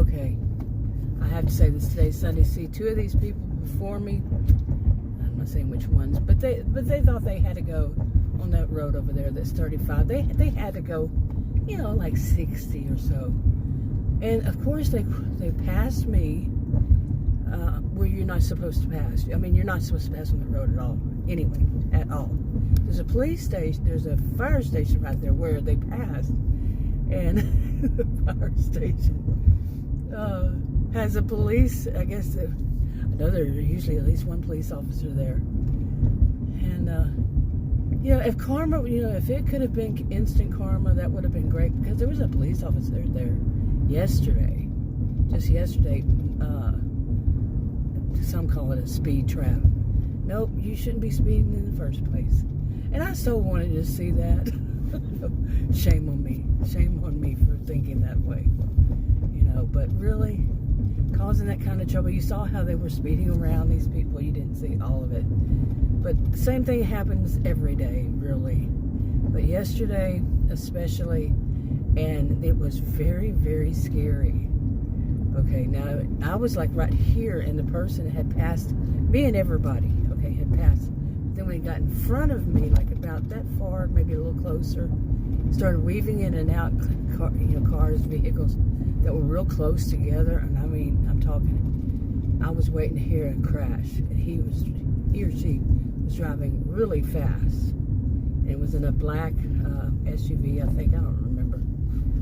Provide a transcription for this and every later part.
Okay, I have to say this today, Sunday. See, two of these people before me, I'm not saying which ones, but they thought they had to go on that road over there that's 35. They had to go, like 60 or so. And of course they passed me where you're not supposed to pass. I mean, you're not supposed to pass on the road at all. Anyway, at all. There's a police station, there's a fire station right there where they passed. And the fire station has a police, I guess, I know there's usually at least one police officer there. And, if karma, if it could have been instant karma, that would have been great, because there was a police officer there yesterday, just yesterday. Some call it a speed trap. Nope, you shouldn't be speeding in the first place. And I so wanted to see that. Shame on me. Shame on me for thinking that way. But really, causing that kind of trouble. You saw how they were speeding around these people. You didn't see all of it. But the same thing happens every day, really. But yesterday, especially, and it was very, very scary. Okay, now, I was like right here, and the person had passed, me and everybody, okay, had passed. Then when he got in front of me, like about that far, maybe a little closer, started weaving in and out cars, vehicles that were real close together. And I mean, I'm talking, I was waiting to hear a crash, and he or she was driving really fast. And it was in a black SUV, I think. I don't remember.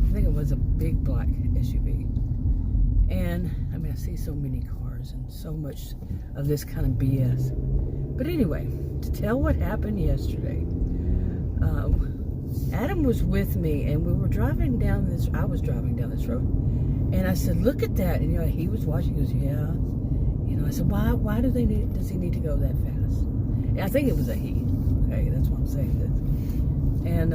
I think it was a big black SUV. And I mean, I see so many cars and so much of this kind of BS. But anyway, to tell what happened yesterday, Adam was with me, and we were driving down this. I was driving down this road, and I said, "Look at that!" And he was watching. He goes, "Yeah." I said, "Why does he need to go that fast?" And I think it was a he. Okay, that's why I'm saying this. And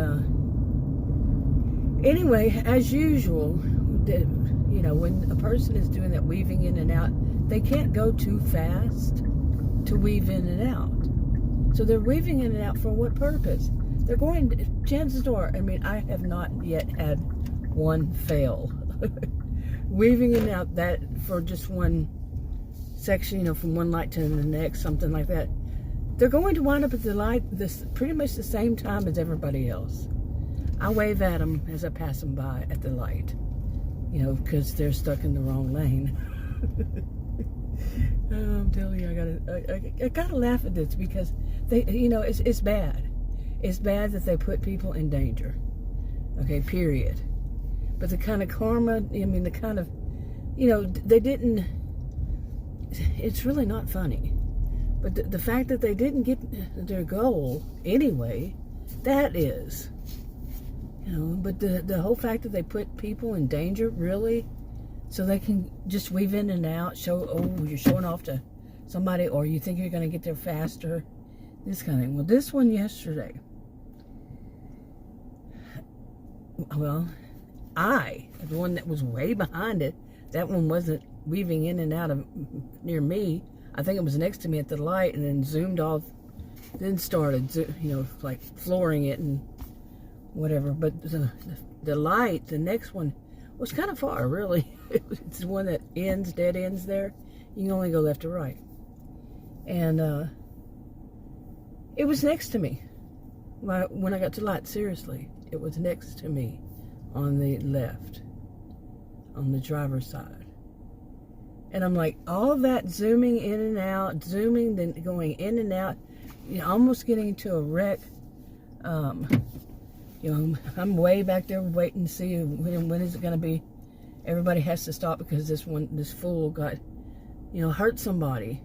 anyway, as usual, when a person is doing that weaving in and out, they can't go too fast to weave in and out. So they're weaving in and out for what purpose? They're going, chances are, I mean, I have not yet had one fail. Weaving in and out that for just one section, from one light to the next, something like that. They're going to wind up at the light pretty much the same time as everybody else. I wave at them as I pass them by at the light, because they're stuck in the wrong lane. I'm telling you, I gotta laugh at this, because it's bad. It's bad that they put people in danger. Okay, period. But the kind of karma, the kind of, they didn't, it's really not funny. But the fact that they didn't get their goal anyway, that is. But the whole fact that they put people in danger, really, so they can just weave in and out, you're showing off to somebody, or you think you're going to get there faster, this kind of thing. Well, this one yesterday, the one that was way behind it, that one wasn't weaving in and out of near me. I think it was next to me at the light, and then zoomed off, then started, like flooring it and whatever. But the light, the next one, was kind of far, really. It's the one that dead ends there. You can only go left or right. And it was next to me. When I got to the light, seriously, it was next to me on the left, on the driver's side. And I'm like, all that zooming in and out, then going in and out, almost getting into a wreck. I'm way back there waiting to see when is it going to be. Everybody has to stop because this fool got, hurt somebody.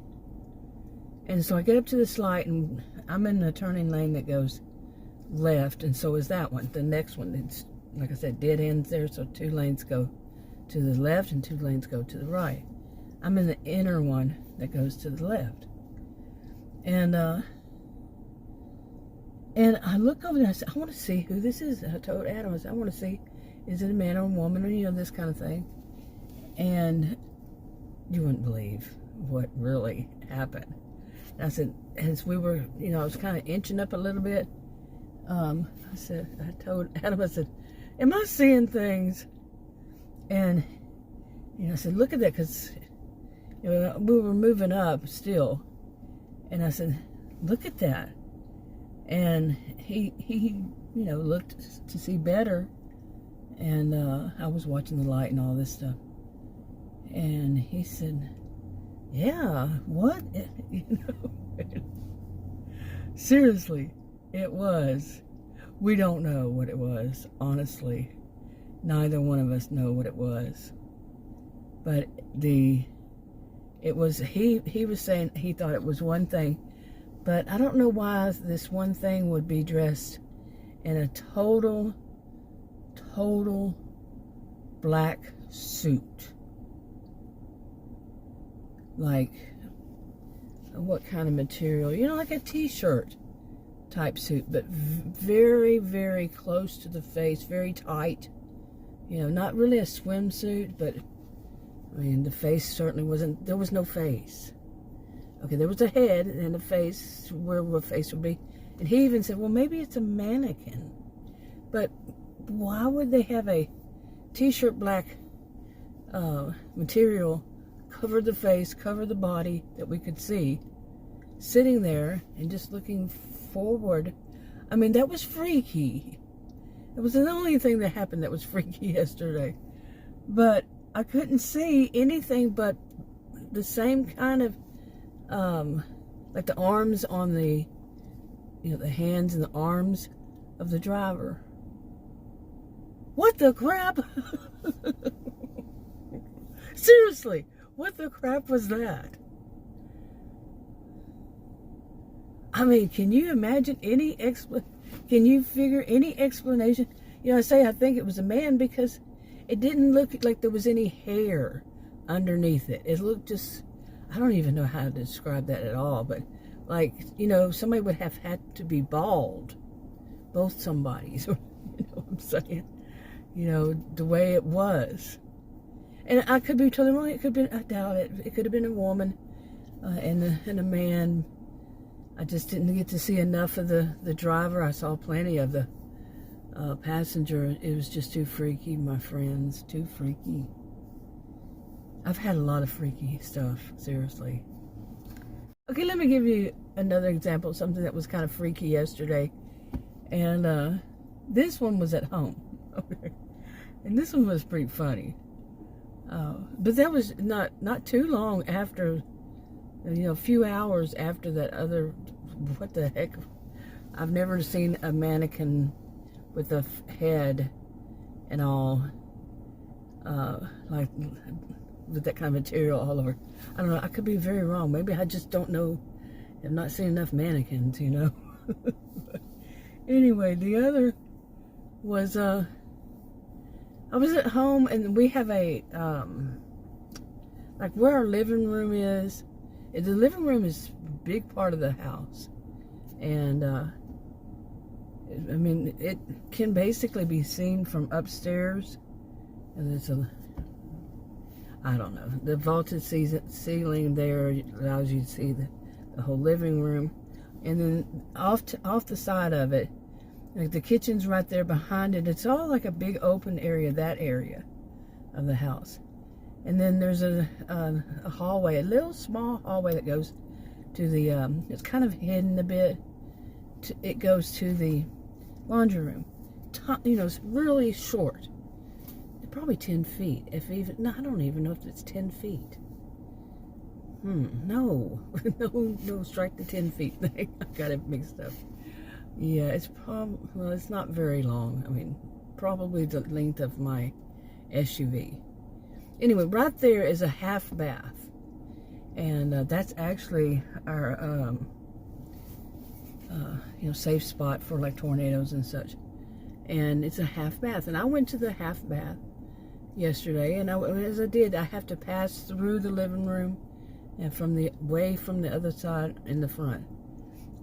And so I get up to this light, and I'm in the turning lane that goes left, and so is that one. The next one, it's, like I said, dead ends there, so 2 lanes go to the left and 2 lanes go to the right. I'm in the inner one that goes to the left. And I look over there, I said, I want to see who this is. I told Adam, I said, I want to see, is it a man or a woman, or, this kind of thing. And you wouldn't believe what really happened. And I said, as we were, I was kind of inching up a little bit, I told Adam, I said, am I seeing things? And I said, look at that, because we were moving up still. And I said, look at that. And he looked to see better. And I was watching the light and all this stuff. And he said, yeah, what? Seriously, it was. We don't know what it was, honestly. Neither one of us know what it was. But he was saying he thought it was one thing, but I don't know why this one thing would be dressed in a total black suit. Like, what kind of material? Like a t-shirt type suit, but very, very close to the face, very tight. Not really a swimsuit, but I mean, the face certainly wasn't, there was no face. Okay, there was a head and a face where a face would be. And he even said, well, maybe it's a mannequin. But why would they have a t-shirt black material cover the face, cover the body that we could see, sitting there and just looking forward? I mean, that was freaky. It was the only thing that happened that was freaky yesterday. But I couldn't see anything but the same kind of, like the arms on the, the hands and the arms of the driver. What the crap? Seriously, what the crap was that? I mean, can you imagine can you figure any explanation? I say I think it was a man because it didn't look like there was any hair underneath it. It looked just, I don't even know how to describe that at all, but like, somebody would have had to be bald. Both somebodies, you know what I'm saying? The way it was. And I could be totally wrong. It could have been, I doubt it. It could have been a woman and a man. I just didn't get to see enough of the driver. I saw plenty of the passenger. It was just too freaky, my friends. Too freaky. I've had a lot of freaky stuff, seriously. Okay, let me give you another example of something that was kind of freaky yesterday. And this one was at home. Okay. And this one was pretty funny. But that was not too long after, a few hours after that other, what the heck? I've never seen a mannequin with a head and all, like with that kind of material all over. I don't know, I could be very wrong. Maybe I just don't know. I've not seen enough mannequins, But anyway, the other was, I was at home and we have a, like where our living room is. The living room is a big part of the house. And, I mean, it can basically be seen from upstairs. And it's I don't know, the vaulted ceiling there allows you to see the whole living room. And then off the side of it, like the kitchen's right there behind it. It's all like a big open area, that area of the house. And then there's a hallway, a little small hallway that goes to the, it's kind of hidden a bit. It goes to the laundry room. It's really short. Probably 10 feet, if even, no, I don't even know if it's 10 feet. No, strike the 10 feet thing. I got it mixed up. Yeah, it's well, it's not very long. I mean, probably the length of my SUV. Anyway, right there is a half bath. And that's actually our, safe spot for like tornadoes and such. And it's a half bath. And I went to the half bath yesterday, and as I did, I have to pass through the living room and from the other side in the front.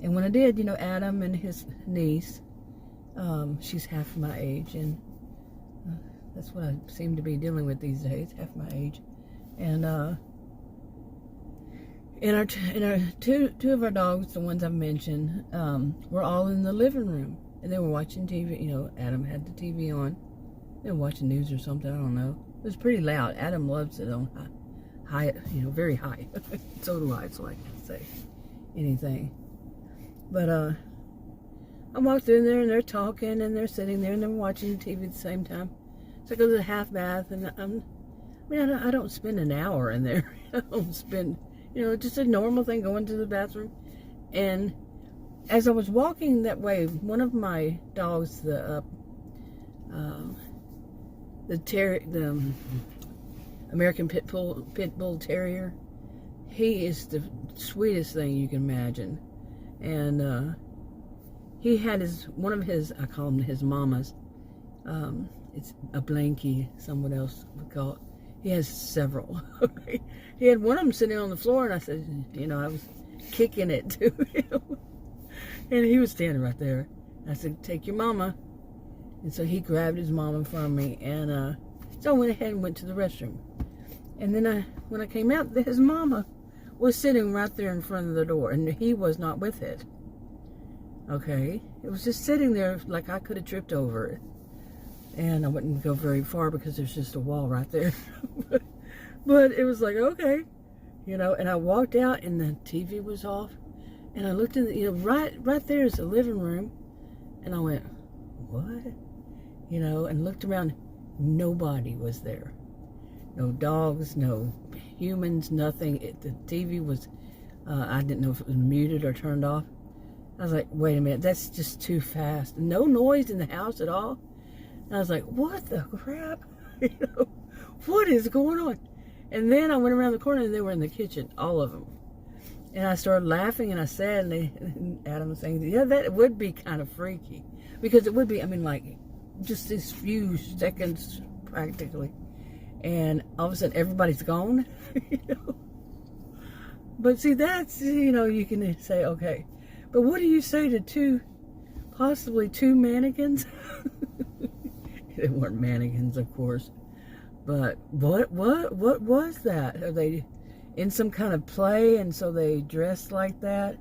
And when I did, Adam and his niece, she's half my age, and that's what I seem to be dealing with these days, half my age. And our two of our dogs, the ones I've mentioned, were all in the living room, and they were watching TV. Adam had the TV on. They were watching news or something, I don't know. was pretty loud. Adam loves it on high, very high. So do I, so I can't say anything. But I walked in there and they're talking and they're sitting there and they're watching TV at the same time. So I go to the half bath and I don't spend an hour in there. I don't spend, just a normal thing, going to the bathroom. And as I was walking that way, one of my dogs, the American Pit Bull Terrier, he is the sweetest thing you can imagine. And he had one of his, I call him his mamas. It's a blankie, someone else would call it. He has several. He had one of them sitting on the floor, and I said, I was kicking it to him. And he was standing right there. I said, take your mama. And so he grabbed his mama from me, and so I went ahead and went to the restroom. And then when I came out, his mama was sitting right there in front of the door, and he was not with it. Okay? It was just sitting there like I could have tripped over it. And I wouldn't go very far because there's just a wall right there. But it was like, okay. And I walked out and the TV was off. And I looked in the, right there is the living room. And I went, what? And looked around. Nobody was there. No dogs, no humans, nothing. The TV was, I didn't know if it was muted or turned off. I was like, wait a minute, that's just too fast. No noise in the house at all. And I was like, what the crap? What is going on? And then I went around the corner and they were in the kitchen, all of them. And I started laughing and I said, and Adam was saying, yeah, that would be kind of freaky. Because it would be, like, just these few seconds practically. And all of a sudden everybody's gone. But see, that's, you can say, okay. But what do you say to possibly two mannequins? They weren't mannequins, of course. But what was that? Are they in some kind of play, and so they dress like that,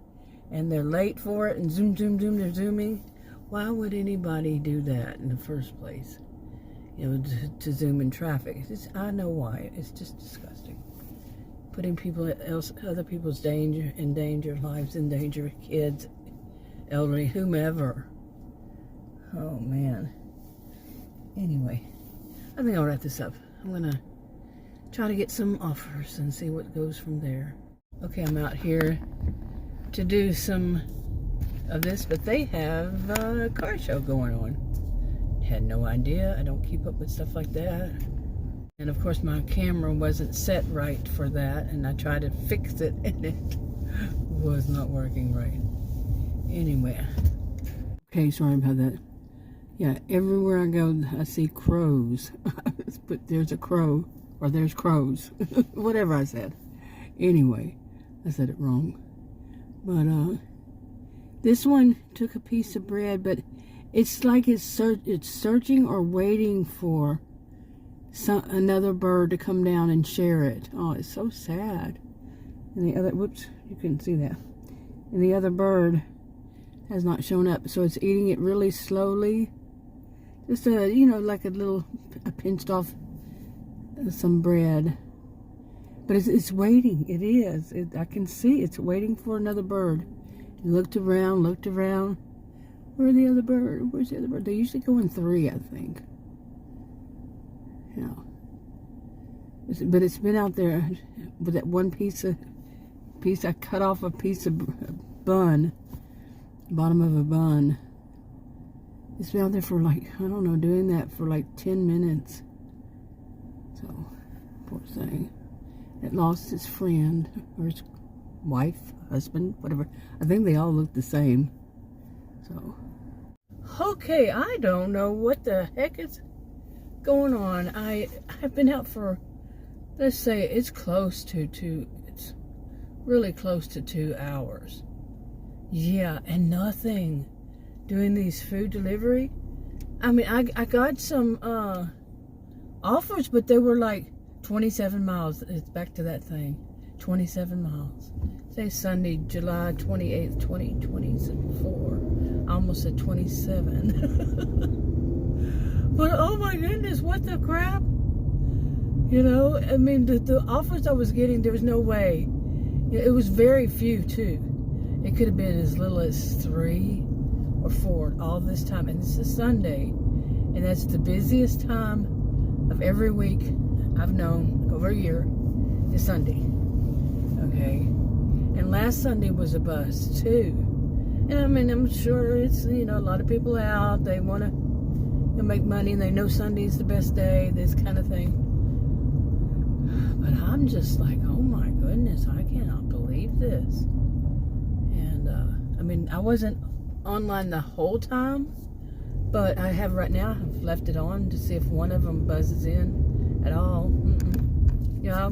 and they're late for it, and zoom, zoom, zoom, they're zooming? Why would anybody do that in the first place? To zoom in traffic. I know why. It's just disgusting. Putting other people's lives in danger, kids, elderly, whomever. Oh, man. Anyway, I think I'll wrap this up. I'm going to try to get some offers and see what goes from there. Okay, I'm out here to do some of this, but they have a car show going on. Had no idea. I don't keep up with stuff like that. And of course my camera wasn't set right for that, and I tried to fix it and it was not working right. Anyway. Okay, sorry about that. Yeah, everywhere I go, I see crows. But there's a crow, or there's crows. Whatever I said. Anyway, I said it wrong. But this one took a piece of bread, but it's like it's searching or waiting for another bird to come down and share it. Oh, it's so sad. And the other, whoops, you couldn't see that. And the other bird has not shown up, so it's eating it really slowly. Just like a pinched off some bread. But it's waiting. It is. I can see it's waiting for another bird. It looked around. Where's the other bird? Where's the other bird? They usually go in 3, I think. Yeah. But it's been out there with that one piece. I cut off a piece of bun, bottom of a bun. It's been out there for doing that for 10 minutes. So, poor thing. It lost its friend, or its wife, husband, whatever. I think they all look the same. So, okay, I don't know what the heck is going on. I've been out for, let's say, it's really close to 2 hours. Yeah, and nothing. Doing these food delivery. I got some offers, but they were like 27 miles. It's back to that thing. 27 miles. Say Sunday, July 28th, 2024. I almost said 27. But oh my goodness, what the crap? You know, I mean, the offers I was getting, there was no way. It was very few, too. It could have been as little as 3 or 4 all this time. And this is Sunday. And that's the busiest time of every week I've known over a year is Sunday. Okay? And last Sunday was a bust, too. And I mean, I'm sure it's, you know, a lot of people out. They want to make money and they know Sunday's the best day, this kind of thing. But I'm just like, oh my goodness, I cannot believe this. And, I mean, I wasn't online the whole time, but I have right now, I've left it on to see if one of them buzzes in at all. You know,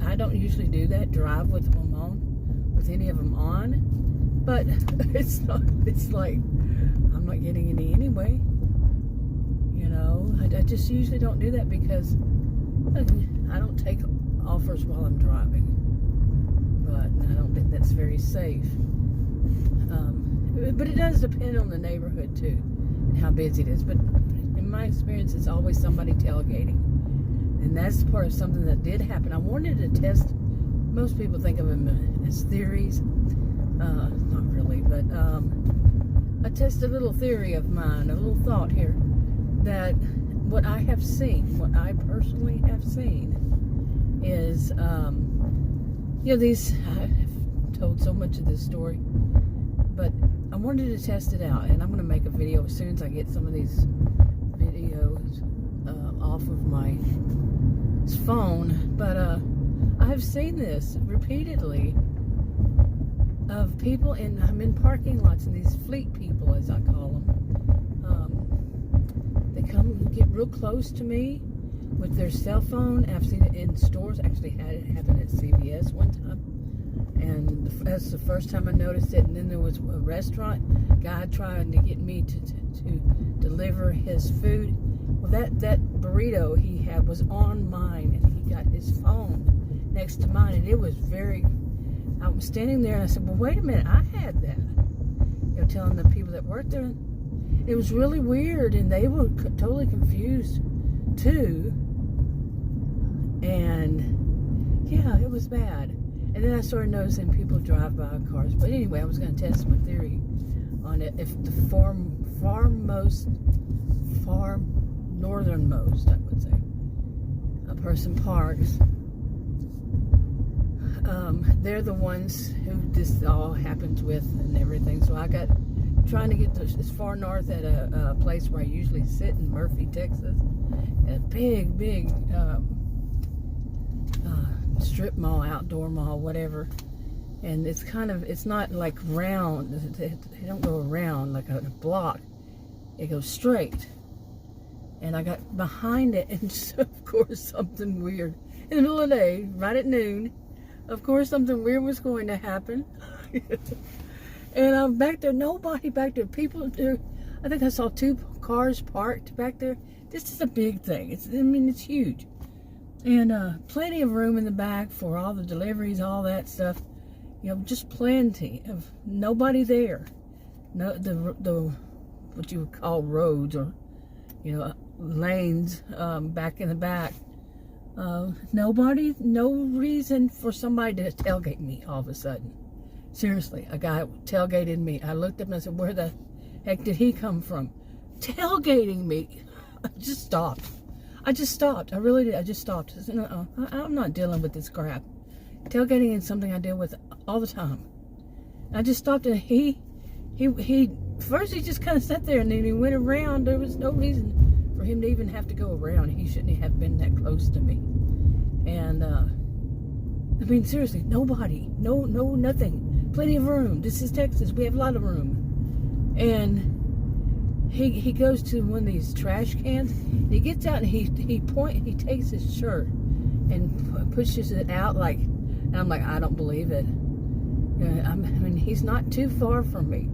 I don't usually do that, drive with them on, with any of them on. But it's like, I'm not getting any anyway. You know, I just usually don't do that because I don't take offers while I'm driving. But I don't think that's very safe. But it does depend on the neighborhood too, and how busy it is. But in my experience, it's always somebody tailgating. And that's part of something that did happen. I wanted to test, most people think of them as theories. Not really, but I tested a little theory of mine, a little thought here, that what I have seen, what I personally have seen, is, you know, I've told so much of this story, but I wanted to test it out, and I'm going to make a video as soon as I get some of these videos off of my phone, but I have seen this repeatedly of people I'm in parking lots, and these fleet people, as I call them, they come and get real close to me with their cell phone. I've seen it in stores. Actually had it happen at CVS one time, and that's the first time I noticed it. And then there was a restaurant guy trying to get me to deliver his food. Well, that burrito he had was on mine, and he got his phone next to mine, and it was very... I was standing there and I said, well, wait a minute, I had that. You know, telling the people that worked there. It was really weird, and they were totally confused too. And yeah, it was bad. And then I started noticing people drive by cars. But anyway, I was going to test my theory on it. If the far northernmost, I would say, a person parks, they're the ones who this all happens with and everything. So I got trying to get as far north at a place where I usually sit in Murphy, Texas, at a big strip mall, outdoor mall, whatever. And it's not like round. They don't go around like a block. It goes straight. And I got behind it, and so, of course, something weird in the middle of the day, right at noon. Of course, something weird was going to happen. And I'm back there, nobody back there. People there, I think I saw 2 cars parked back there. This is a big thing. It's huge. And plenty of room in the back for all the deliveries, all that stuff. You know, just plenty of nobody there. No, the what you would call roads, or, you know, lanes back in the back. Nobody, no reason for somebody to tailgate me all of a sudden. Seriously, a guy tailgated me. I looked up and I said, where the heck did he come from? Tailgating me. I just stopped. I I really did. I just stopped. I said, no, I'm not dealing with this crap. Tailgating is something I deal with all the time. I just stopped, and he first he just kind of sat there, and then he went around. There was no reason for him to even have to go around. He shouldn't have been that close to me. And I mean, seriously, nobody, no, nothing. Plenty of room. This is Texas. We have a lot of room. And he goes to one of these trash cans. And he gets out and he takes his shirt and pushes it out like, and I'm like, I don't believe it. I mean, he's not too far from me.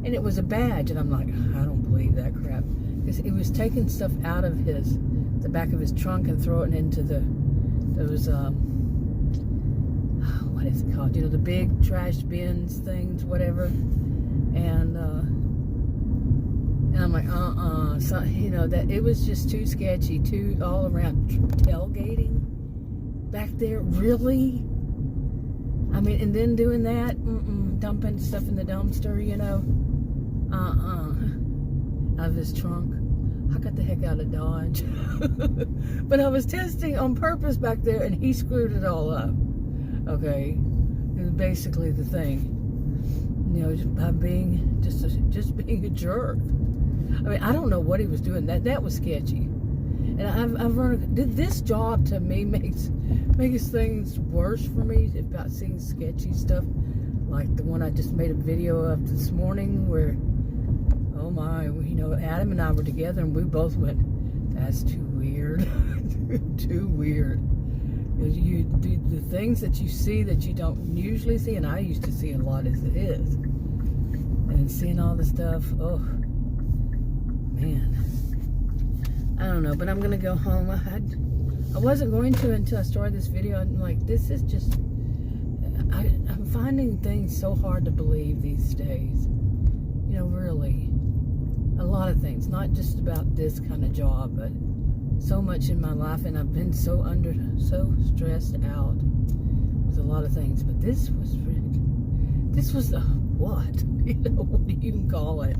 And it was a badge, and I'm like, I don't believe that crap. Because he was taking stuff out of the back of his trunk and throwing it into those, what is it called? You know, the big trash bins things, whatever. And I'm like, so, you know, that it was just too sketchy, too all around tailgating. back there, really? I mean, and then doing that, dumping stuff in the dumpster, you know, out of his trunk. I got the heck out of Dodge. But I was testing on purpose back there, and he screwed it all up. Okay, it was basically the thing. You know, just by being just being a jerk. I mean, I don't know what he was doing. That was sketchy. And I've learned this job to me makes things worse for me about seeing sketchy stuff, like the one I just made a video of this morning, where, oh my, you know, Adam and I were together and we both went, that's too weird, too weird. The things that you see that you don't usually see, and I used to see a lot as it is, and seeing all the stuff, oh man, I don't know. But I'm gonna go home. I wasn't going to until I started this video. I'm like, this is just, I'm finding things so hard to believe these days, you know, really, a lot of things, not just about this kind of job, but so much in my life, and I've been so stressed out with a lot of things. But this was the what? You know, what do you even call it?